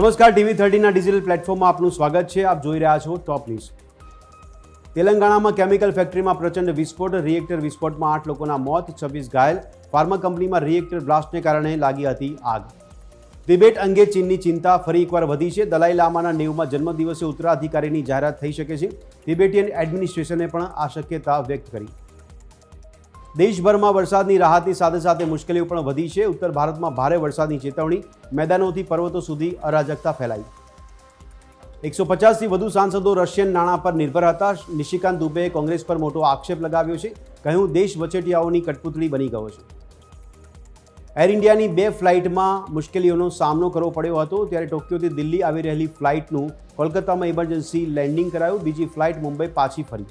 નમસ્કાર, TV30ના ડિજિટલ પ્લેટફોર્મમાં આપનું સ્વાગત છે. આપ જોઈ રહ્યા છો ટોપ ન્યૂઝ. તેલંગાણામાં કેમિકલ ફેક્ટરીમાં પ્રચંડ વિસ્ફોટ, રિએક્ટર વિસ્ફોટમાં 8 લોકોના મોત, 26 ઘાયલ. ફાર્મા કંપનીમાં રિએક્ટર બ્લાસ્ટને કારણે લાગી હતી આગ. તિબેટ અંગે ચીનની ચિંતા ફરી એકવાર વધી છે. દલાઈ લામાના 90મા જન્મદિવસે ઉત્તરાધિકારીની જાહેરાત થઈ શકે છે. તિબેટિયન એડમિનિસ્ટ્રેશને પણ આ શક્યતા વ્યક્ત કરી. દેશભરમાં વરસાદની રાહતની સાથે સાથે મુશ્કેલીઓ પણ વધી છે. ઉત્તર ભારતમાં ભારે વરસાદની ચેતવણી, મેદાનોથી પર્વતો સુધી અરાજકતા ફેલાઈ. 150થી વધુ સાંસદો રશિયન નાણાં પર નિર્ભર હતા. નિશિકાંત દુબેએ કોંગ્રેસ પર મોટો આક્ષેપ લગાવ્યો છે. કહ્યું, દેશ વચેટિયાઓની કઠપૂતળી બની ગયો છે. એર ઇન્ડિયાની 2 ફ્લાઇટમાં મુશ્કેલીઓનો સામનો કરવો પડ્યો હતો. ત્યારે ટોક્યોથી દિલ્હી આવી રહેલી ફ્લાઇટનું કોલકાતામાં ઇમરજન્સી લેન્ડિંગ કરાયું. બીજી ફ્લાઇટ મુંબઈ પાછી ફરી.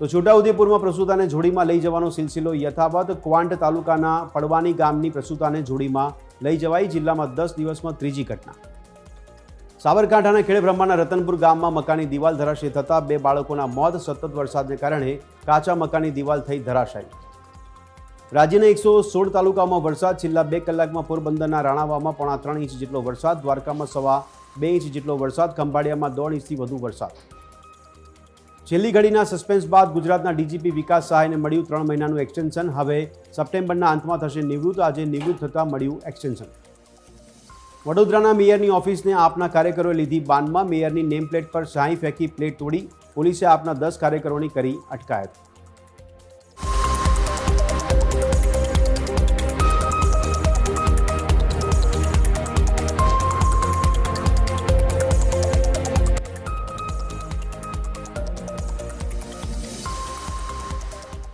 તો છોટાઉદેપુરમાં પ્રસૂતાને જોડીમાં લઈ જવાનો સિલસિલો યથાવત. ક્વાંટ તાલુકાના પડવાની ગામની પ્રસૂતાને જોડીમાં લઈ જવાઈ. જિલ્લામાં 10 દિવસમાં ત્રીજી ઘટના. સાબરકાંઠાના ખેડબ્રહ્માના રતનપુર ગામમાં મકાનની દિવાલ ધરાશયી થતાં 2 બાળકોના મોત. સતત વરસાદને કારણે કાચા મકાનની દિવાલ થઈ ધરાશાયી. રાજ્યના 116 તાલુકામાં વરસાદ. છેલ્લા 2 કલાકમાં પોરબંદરના રાણાવામાં 3.5 ઇંચ જેટલો વરસાદ. દ્વારકામાં 2.25 ઇંચ જેટલો વરસાદ. ખંભાળિયામાં 1.5 ઇંચથી વધુ વરસાદ. છેલ્લી ઘડીના સસ્પેન્સ બાદ ગુજરાતના ડીજીપી વિકાસ સહાયને મળ્યું 3 મહિનાનું એક્સટેન્શન. હવે સપ્ટેમ્બરના અંતમાં થશે નિવૃત્ત. આજે નિવૃત્ત થતાં મળ્યું એક્સટેન્શન. વડોદરાના મેયરની ઓફિસને આપના કાર્યકરોએ લીધી બાનમાં. મેયરની નેમ પ્લેટ પર શાહી ફેંકી પ્લેટ તોડી. પોલીસે આપના 10 કાર્યકરોની કરી અટકાયત.